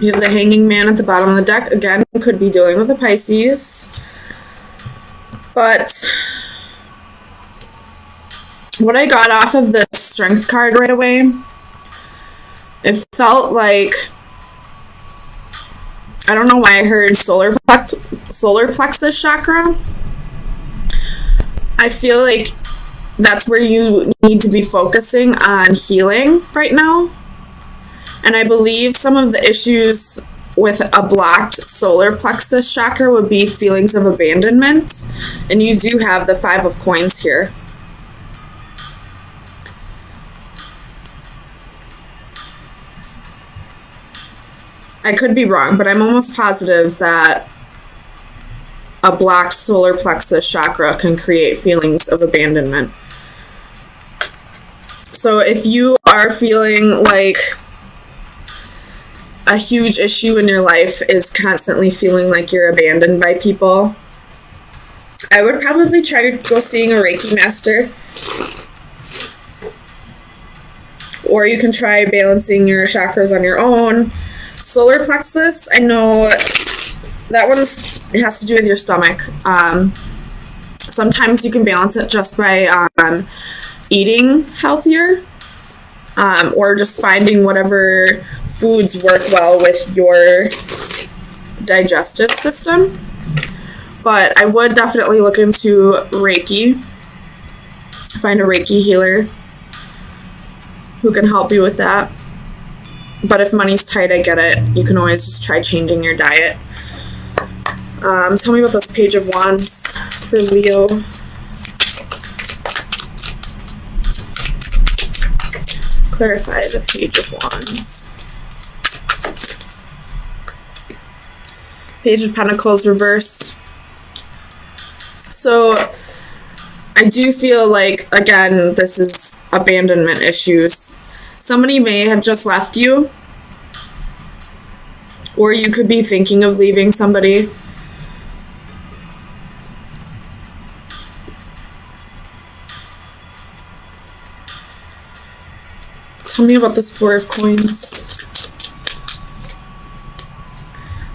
You have the Hanging Man at the bottom of the deck. Again, could be dealing with a Pisces. But what I got off of the Strength card right away, it felt like, I don't know why I heard solar plexus chakra. I feel like that's where you need to be focusing on healing right now. And I believe some of the issues with a blocked solar plexus chakra would be feelings of abandonment. And you do have the 5 of Coins here. I could be wrong, but I'm almost positive that a blocked solar plexus chakra can create feelings of abandonment. So if you are feeling like a huge issue in your life is constantly feeling like you're abandoned by people, I would probably try to go seeing a Reiki master. Or you can try balancing your chakras on your own. Solar plexus, I know that one has to do with your stomach. Sometimes you can balance it just by eating healthier, or just finding whatever foods work well with your digestive system. But I would definitely look into Reiki. Find a Reiki healer who can help you with that. But if money's tight, I get it. You can always just try changing your diet. Tell me about this Page of Wands for Leo. Clarify the Page of Wands. Page of Pentacles reversed. So I do feel like, again, this is abandonment issues. Somebody may have just left you, or you could be thinking of leaving somebody. Tell me about this 4 of Coins.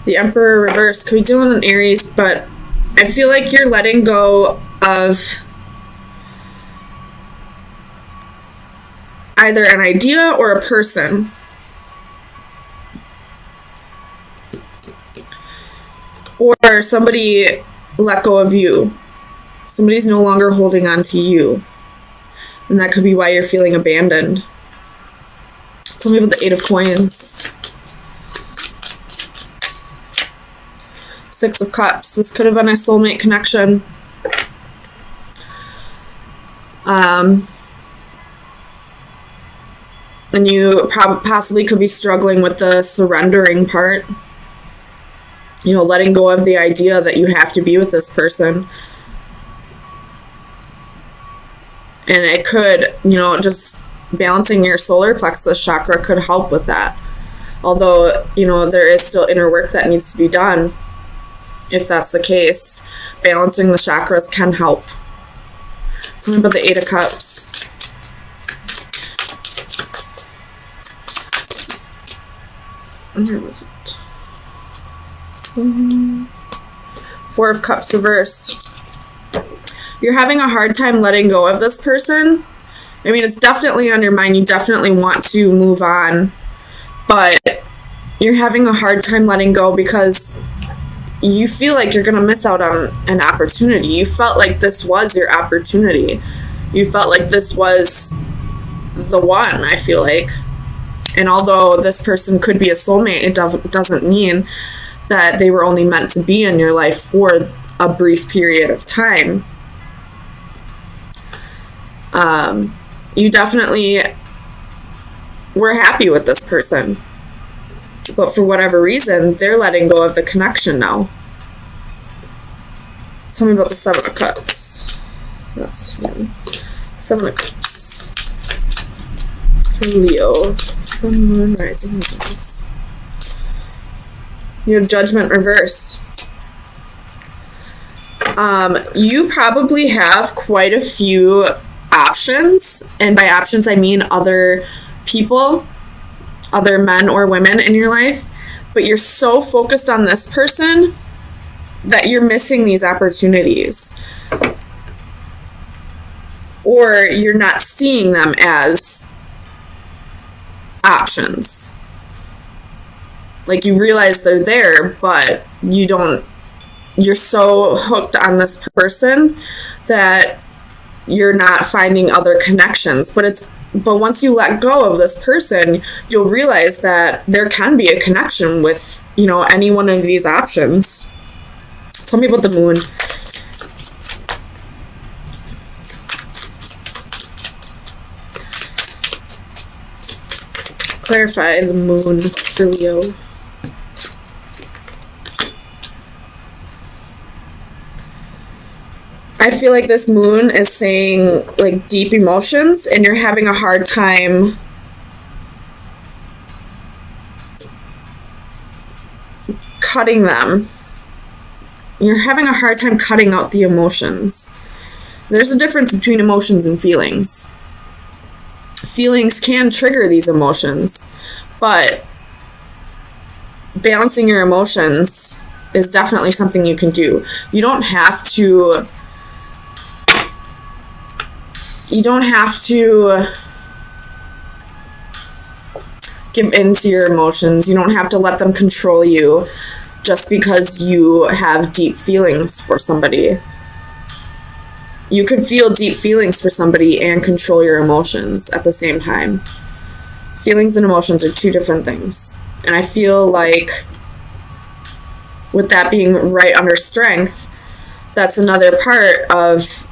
The Emperor reversed. Could be dealing with an Aries, but I feel like you're letting go of either an idea or a person. Or somebody let go of you. Somebody's no longer holding on to you. And that could be why you're feeling abandoned. Tell me about the 8 of Coins. 6 of Cups. This could have been a soulmate connection. And you possibly could be struggling with the surrendering part. You know, letting go of the idea that you have to be with this person. And it could, you know, just balancing your solar plexus chakra could help with that. Although, you know, there is still inner work that needs to be done. If that's the case, balancing the chakras can help. Tell me about the 8 of Cups. Where was it? 4 of Cups reversed. You're having a hard time letting go of this person. I mean, it's definitely on your mind. You definitely want to move on. But you're having a hard time letting go because you feel like you're going to miss out on an opportunity. You felt like this was your opportunity. You felt like this was the one, I feel like. And although this person could be a soulmate, it doesn't mean that they were only meant to be in your life for a brief period of time. You definitely were happy with this person. But for whatever reason, they're letting go of the connection now. Tell me about the 7 of Cups. That's 7 of Cups. For Leo. Sun, Moon, Rising, Venus. You have Judgment reversed. You probably have quite a few options. And by options, I mean other people, other men or women in your life. but you're so focused on this person that you're missing these opportunities. Or you're not seeing them as options. Like, you realize they're there, but you're so hooked on this person that you're not finding other connections. But once you let go of this person, you'll realize that there can be a connection with, any one of these options. Tell me about the moon. Clarify the moon for Leo. I feel like this moon is saying, like, deep emotions, and you're having a hard time cutting them. You're having a hard time cutting out the emotions. There's a difference between emotions and feelings. Feelings can trigger these emotions, but balancing your emotions is definitely something you can do. You don't have to give in to your emotions. You don't have to let them control you just because you have deep feelings for somebody. You can feel deep feelings for somebody and control your emotions at the same time. Feelings and emotions are two different things. And I feel like with that being right under strength, that's another part of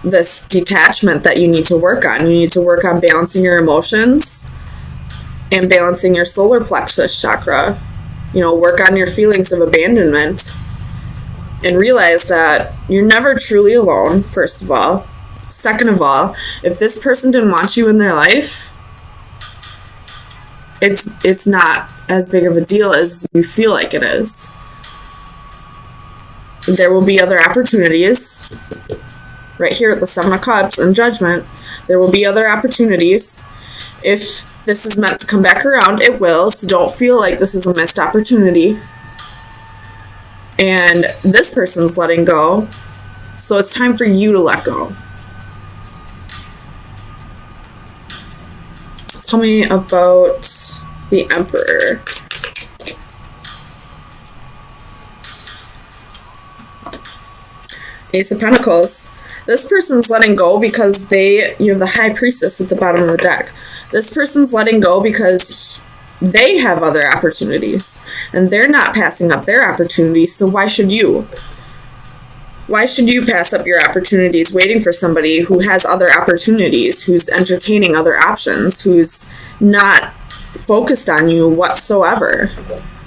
this detachment that you need to work on. You need to work on balancing your emotions and balancing your solar plexus chakra. Work on your feelings of abandonment. And realize that you're never truly alone, first of all. Second of all, if this person didn't want you in their life, it's not as big of a deal as you feel like it is. There will be other opportunities. Right here at the Seven of Cups and Judgment, there will be other opportunities. If this is meant to come back around, it will. So don't feel like this is a missed opportunity. And this person's letting go, so it's time for you to let go. Tell me about the Emperor. Ace of Pentacles. This person's letting go because you have the High Priestess at the bottom of the deck. This person's letting go because they have other opportunities, and they're not passing up their opportunities, so why should you? Why should you pass up your opportunities waiting for somebody who has other opportunities, who's entertaining other options, who's not focused on you whatsoever?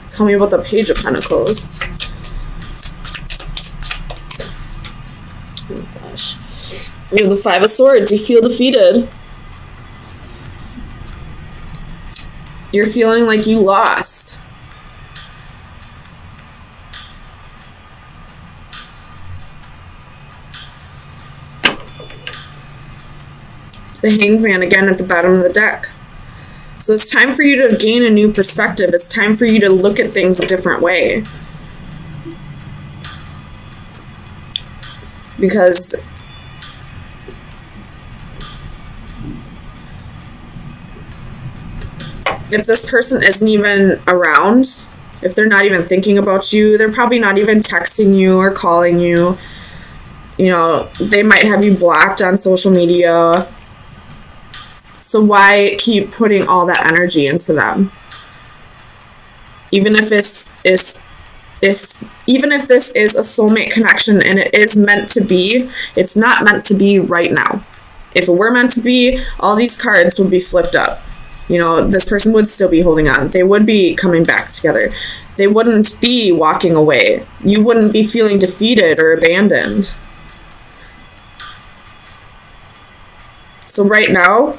Tell me about the Page of Pentacles. Oh gosh. You have the Five of Swords. You feel defeated. You're feeling like you lost. The Hanged Man again at the bottom of the deck. So it's time for you to gain a new perspective. It's time for you to look at things a different way. Because if this person isn't even around, if they're not even thinking about you, they're probably not even texting you or calling you. They might have you blocked on social media. So why keep putting all that energy into them? Even if this is a soulmate connection and it is meant to be, it's not meant to be right now. If it were meant to be, all these cards would be flipped up. This person would still be holding on. They would be coming back together. They wouldn't be walking away. You wouldn't be feeling defeated or abandoned. So right now,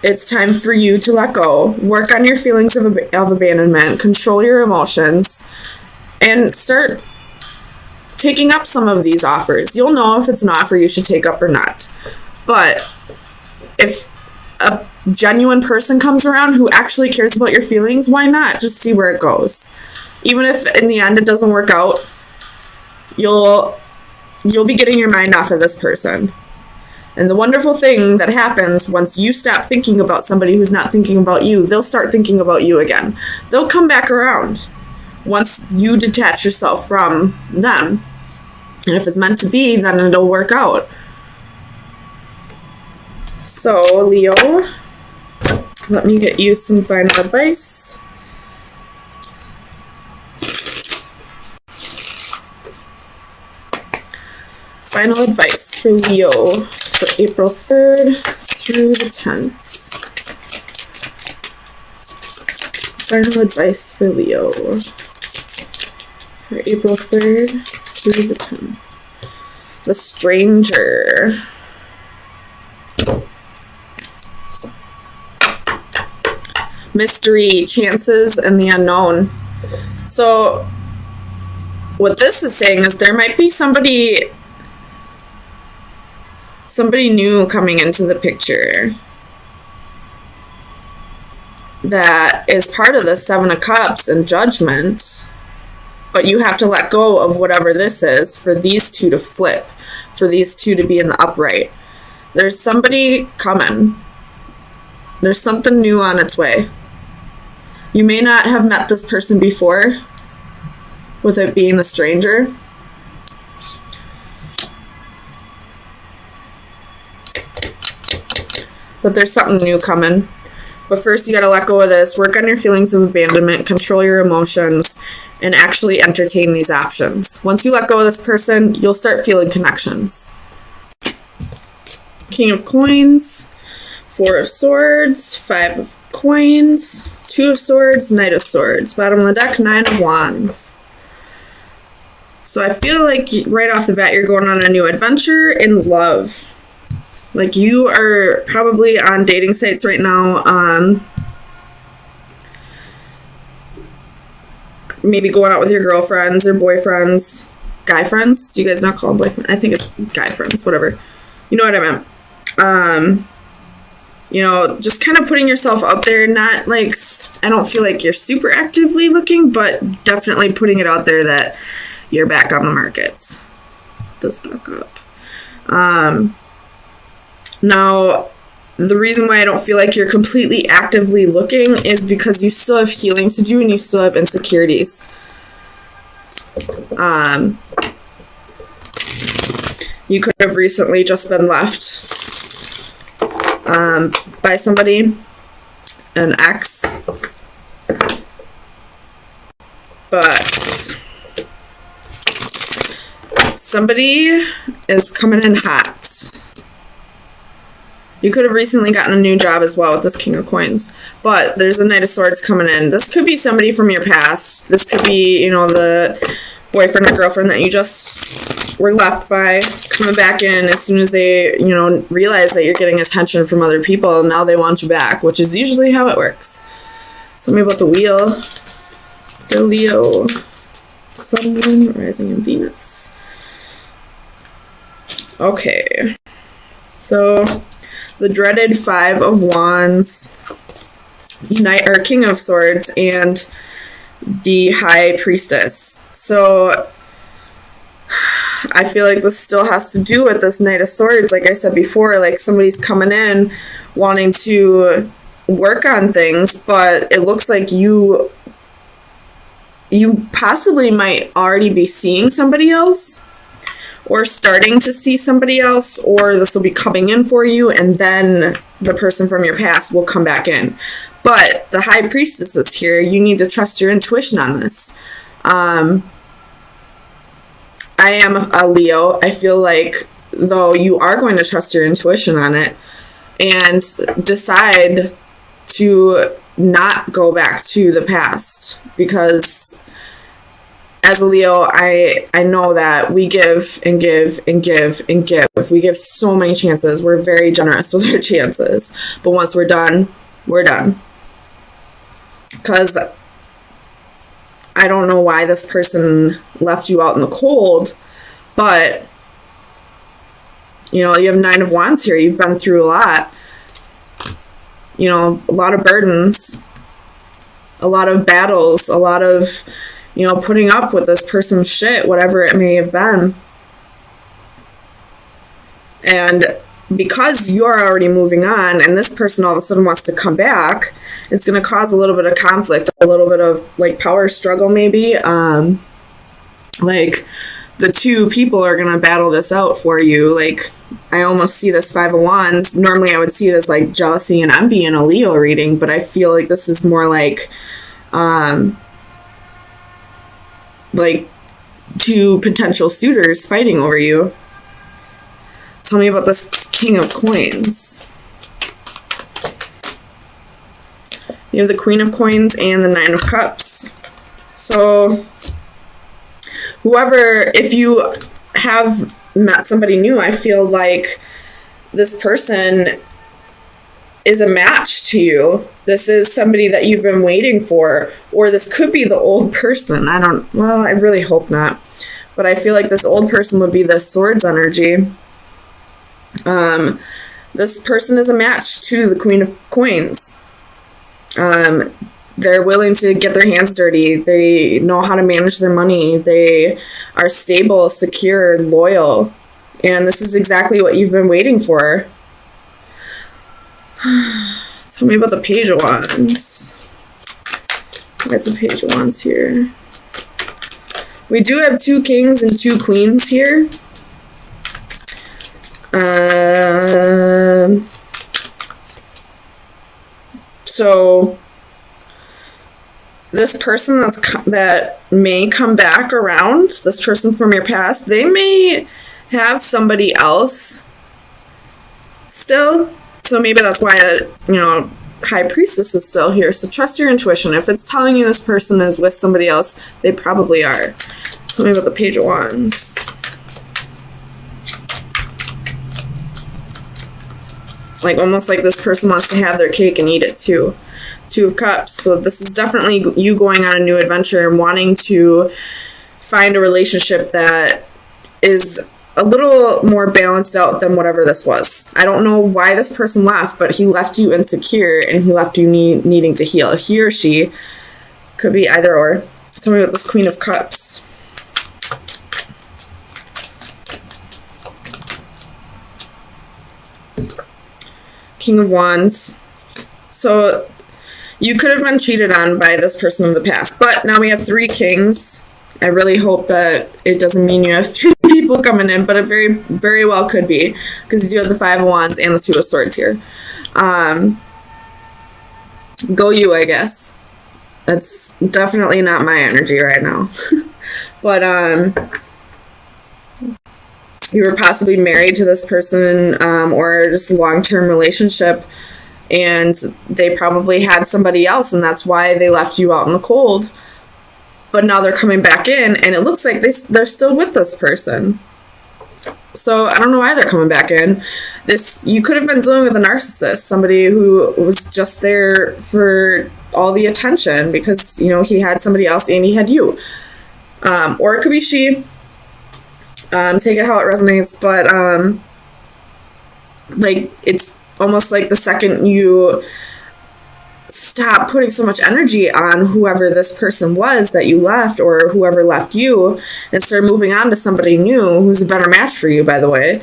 it's time for you to let go, work on your feelings of abandonment, control your emotions, and start taking up some of these offers. You'll know if it's an offer you should take up or not. But if a genuine person comes around who actually cares about your feelings, why not just see where it goes? Even if in the end it doesn't work out, you'll be getting your mind off of this person. And the wonderful thing that happens once you stop thinking about somebody who's not thinking about you, they'll start thinking about you again. They'll come back around once you detach yourself from them. And if it's meant to be, then it'll work out. So, Leo, let me get you some final advice. Final advice for Leo for April 3rd through the 10th. Final advice for Leo for April 3rd through the 10th. The Stranger. Mystery, chances, and the unknown. So, what this is saying is there might be somebody new coming into the picture that is part of the Seven of Cups and Judgment, but you have to let go of whatever this is for these two to flip, for these two to be in the upright. There's somebody coming. There's something new on its way. You may not have met this person before, with it being a stranger. But there's something new coming. But first you gotta let go of this, work on your feelings of abandonment, control your emotions, and actually entertain these options. Once you let go of this person, you'll start feeling connections. King of Coins, Four of Swords, Five of Coins, Two of Swords, Knight of Swords. Bottom of the deck, Nine of Wands. So I feel like right off the bat you're going on a new adventure in love. Like you are probably on dating sites right now, maybe going out with your girlfriends or boyfriends, guy friends. Do you guys not call them boyfriends? I think it's guy friends, whatever. You know what I meant. You know, just kind of putting yourself out there, not like, I don't feel like you're super actively looking, but definitely putting it out there that you're back on the market. This back up. Now, the reason why I don't feel like you're completely actively looking is because you still have healing to do and you still have insecurities. You could have recently just been left by somebody, an ex, but somebody is coming in hot. You could have recently gotten a new job as well with this King of Coins. But there's a Knight of Swords coming in. This could be somebody from your past. This could be, you know, the boyfriend or girlfriend that you just were left by, coming back in as soon as they, you know, realize that you're getting attention from other people. And now they want you back, which is usually how it works. Tell me about the Wheel. The Leo. Sun, Moon, Rising, and Venus. Okay. So the dreaded Five of Wands, Knight or King of Swords, and the High Priestess. So I feel like this still has to do with this Knight of Swords. Like I said before, like somebody's coming in wanting to work on things, but it looks like you possibly might already be seeing somebody else, or starting to see somebody else, or this will be coming in for you, and then the person from your past will come back in. But the High Priestess is here. You need to trust your intuition on this. I am a Leo. I feel like, though, you are going to trust your intuition on it and decide to not go back to the past, because as a Leo, I know that we give and give and give and give. We give so many chances. We're very generous with our chances. But once we're done, we're done. Because I don't know why this person left you out in the cold, but, you know, you have Nine of Wands here. You've been through a lot. you know, a lot of burdens, a lot of battles, a lot of, you know, putting up with this person's shit, whatever it may have been. And because you're already moving on and this person all of a sudden wants to come back, it's going to cause a little bit of conflict, a little bit of like power struggle maybe. Like the two people are going to battle this out for you. Like I almost see this Five of Wands. Normally I would see it as like jealousy and envy in a Leo reading, but I feel like this is more like two potential suitors fighting over you. Tell me about this King of Coins. You have the Queen of Coins and the Nine of Cups. So whoever, if you have met somebody new, I feel like this person is a match to you. This is somebody that you've been waiting for, or this could be the old person. I really hope not. But I feel like this old person would be the Swords energy. This person is a match to the Queen of Coins. They're willing to get their hands dirty. They know how to manage their money. They are stable, secure, loyal. And this is exactly what you've been waiting for. Tell me about the Page of Wands. Where's the Page of Wands here? We do have two kings and two queens here. So this person that may come back around, this person from your past, they may have somebody else still. So maybe that's why, High Priestess is still here. So trust your intuition. If it's telling you this person is with somebody else, they probably are. Tell me about the Page of Wands. Like almost like this person wants to have their cake and eat it too. Two of Cups. So this is definitely you going on a new adventure and wanting to find a relationship that is a little more balanced out than whatever this was. I don't know why this person left, but he left you insecure and he left you needing to heal. He or she could be either or. Tell me about this Queen of Cups. King of Wands. So you could have been cheated on by this person of the past, but now we have three kings. I really hope that it doesn't mean you have three people coming in, but it very, very well could be, because you do have the Five of Wands and the Two of Swords here. Go you, I guess. That's definitely not my energy right now. But you were possibly married to this person, or just a long-term relationship, and they probably had somebody else, and that's why they left you out in the cold. But now they're coming back in, and it looks like they're still with this person. So I don't know why they're coming back in. You could have been dealing with a narcissist, somebody who was just there for all the attention because, he had somebody else and he had you. Or it could be she. Take it how it resonates, but it's almost like the second you stop putting so much energy on whoever this person was that you left, or whoever left you, and start moving on to somebody new who's a better match for you, by the way,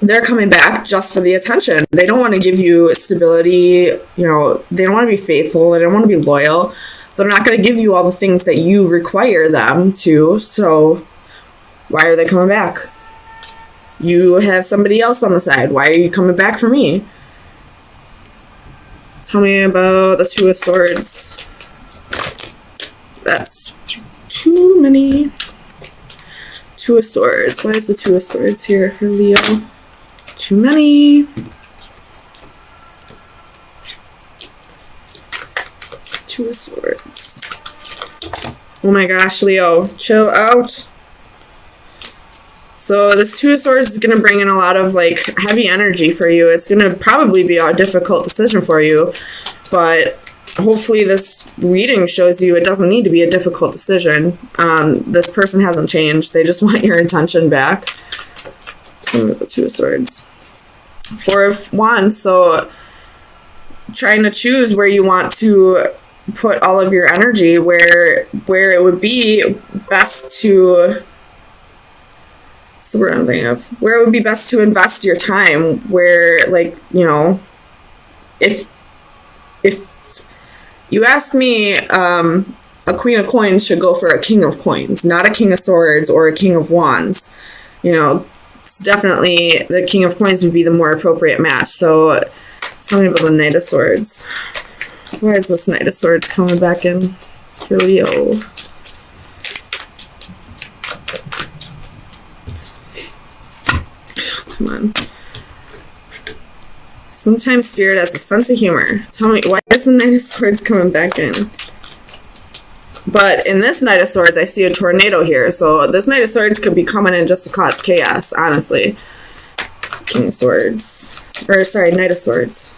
they're coming back just for the attention. They don't want to give you stability, they don't want to be faithful, they don't want to be loyal. They're not going to give you all the things that you require them to, so why are they coming back? You have somebody else on the side. Why are you coming back for me? Tell me about the Two of Swords. That's too many. Two of Swords. Why is the Two of Swords here for Leo? Too many. Two of Swords. Oh my gosh, Leo, chill out. So this Two of Swords is going to bring in a lot of heavy energy for you. It's going to probably be a difficult decision for you, but hopefully this reading shows you it doesn't need to be a difficult decision. This person hasn't changed. They just want your attention back. The Two of Swords. Four of Wands, so trying to choose where you want to put all of your energy, where it would be best to, what's the word I'm thinking of, where it would be best to invest your time, where, like, you know, if you ask me, a Queen of Coins should go for a King of Coins, not a King of Swords or a King of Wands. You know, it's definitely the King of Coins would be the more appropriate match. So tell me about the Knight of Swords. Why is this Knight of Swords coming back in for Leo? Come on. Sometimes Spirit has a sense of humor. Tell me, why is the Knight of Swords coming back in? But in this Knight of Swords, I see a tornado here. So this Knight of Swords could be coming in just to cause chaos, honestly. King of Swords. Or, sorry, Knight of Swords.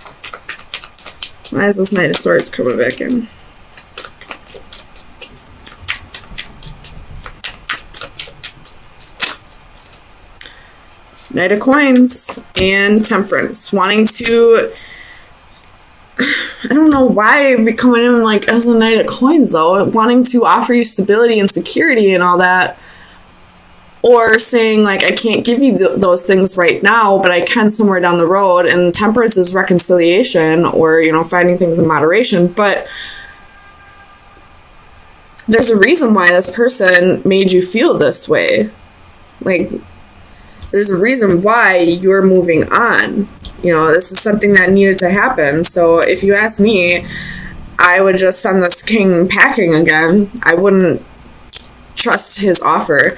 Why is this Knight of Swords coming back in? Knight of Coins and Temperance. Wanting to... I don't know why we coming in like as a Knight of Coins though, wanting to offer you stability and security and all that, or saying like I can't give you those things right now, but I can somewhere down the road. And Temperance is reconciliation, or you know, finding things in moderation. But there's a reason why this person made you feel this way. Like there's a reason why you're moving on. You know, this is something that needed to happen. So if you ask me, I would just send this king packing again. I wouldn't trust his offer.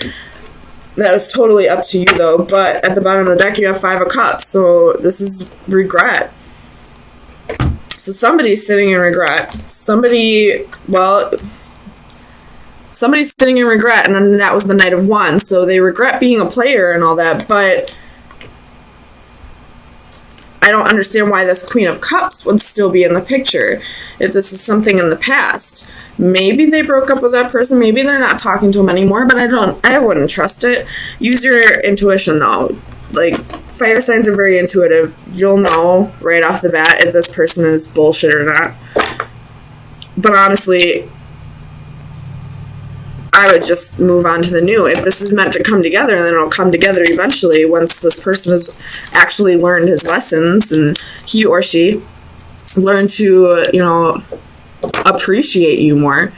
That is totally up to you, though. But at the bottom of the deck, you have Five of Cups. So this is regret. So somebody's sitting in regret. Somebody's sitting in regret, and then that was the Knight of Wands. So they regret being a player and all that, but I don't understand why this Queen of Cups would still be in the picture if this is something in the past. Maybe they broke up with that person. Maybe they're not talking to him anymore, but I wouldn't trust it. Use your intuition, though. Like, fire signs are very intuitive. You'll know right off the bat if this person is bullshit or not. But honestly, I would just move on to the new. If this is meant to come together, then it'll come together eventually once this person has actually learned his lessons and he or she learned to, you know, appreciate you more.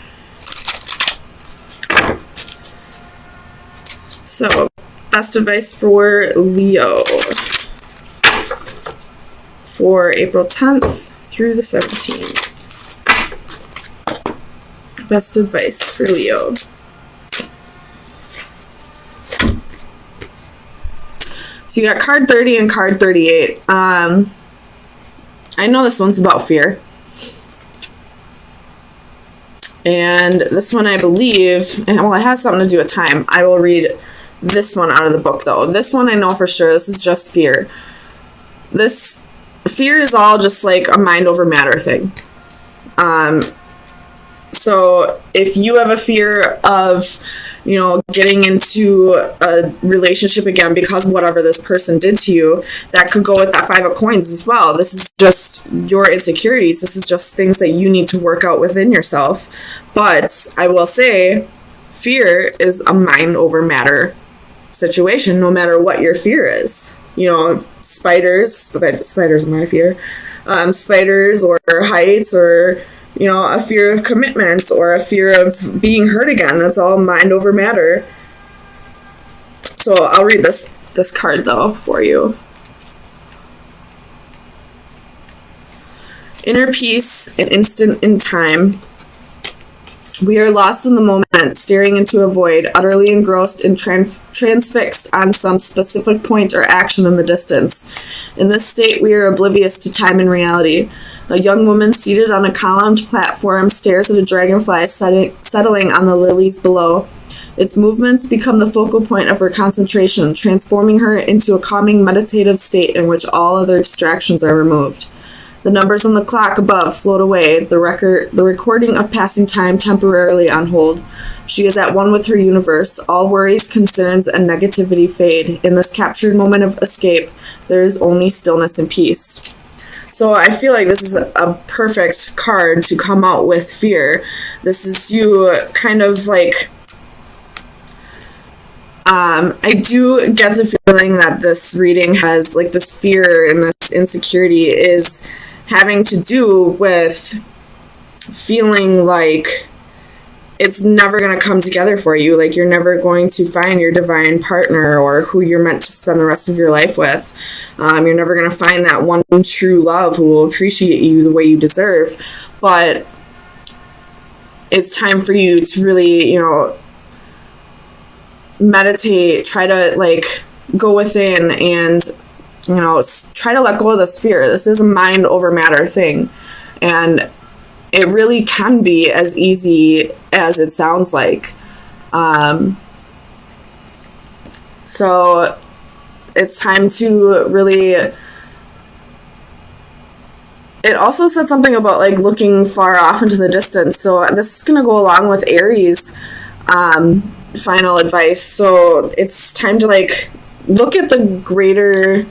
So, best advice for Leo for April 10th through the 17th. Best advice for Leo. So you got card 30 and card 38. I know this one's about fear. And this one, I believe, and well, it has something to do with time. I will read this one out of the book, though. This one I know for sure. This is just fear. This fear is all just like a mind over matter thing. So if you have a fear of, you know, getting into a relationship again because whatever this person did to you, that could go with that Five of Coins as well. This is just your insecurities. This is just things that you need to work out within yourself. But I will say, fear is a mind over matter situation, no matter what your fear is. You know, spiders my fear. Spiders or heights, or you know, a fear of commitment or a fear of being hurt again. That's all mind over matter. So I'll read this card, though, for you. Inner peace, an instant in time. We are lost in the moment, staring into a void, utterly engrossed and transfixed on some specific point or action in the distance. In this state, we are oblivious to time and reality. A young woman seated on a columned platform stares at a dragonfly settling on the lilies below. Its movements become the focal point of her concentration, transforming her into a calming meditative state in which all other distractions are removed. The numbers on the clock above float away, the recording of passing time temporarily on hold. She is at one with her universe. All worries, concerns, and negativity fade. In this captured moment of escape, there is only stillness and peace. So I feel like this is a perfect card to come out with fear. This is you kind of like... I do get the feeling that this reading has, like, this fear and this insecurity is having to do with feeling like it's never going to come together for you. Like, you're never going to find your divine partner or who you're meant to spend the rest of your life with. You're never going to find that one true love who will appreciate you the way you deserve. But it's time for you to really, meditate, try to, like, go within and, try to let go of this fear. This is a mind over matter thing. And it really can be as easy as it sounds like. So it's time to really... It also said something about, like, looking far off into the distance. So this is going to go along with Aries' final advice. So it's time to, like, look at the greater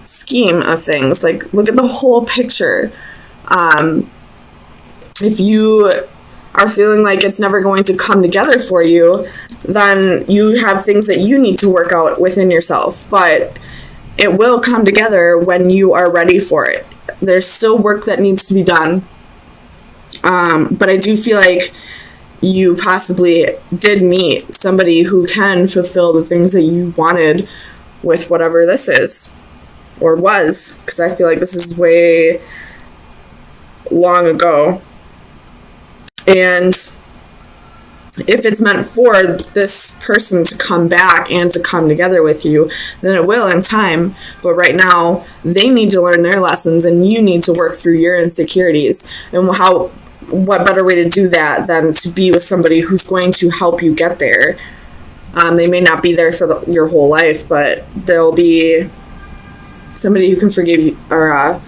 scheme of things. Like, look at the whole picture. If you are feeling like it's never going to come together for you, then you have things that you need to work out within yourself. But it will come together when you are ready for it. There's still work that needs to be done. But I do feel like you possibly did meet somebody who can fulfill the things that you wanted with whatever this is, or was, because I feel like this is way long ago. And if it's meant for this person to come back and to come together with you, then it will in time. But right now, they need to learn their lessons, and you need to work through your insecurities. And what better way to do that than to be with somebody who's going to help you get there? They may not be there for your whole life, but they'll be somebody who can forgive you, or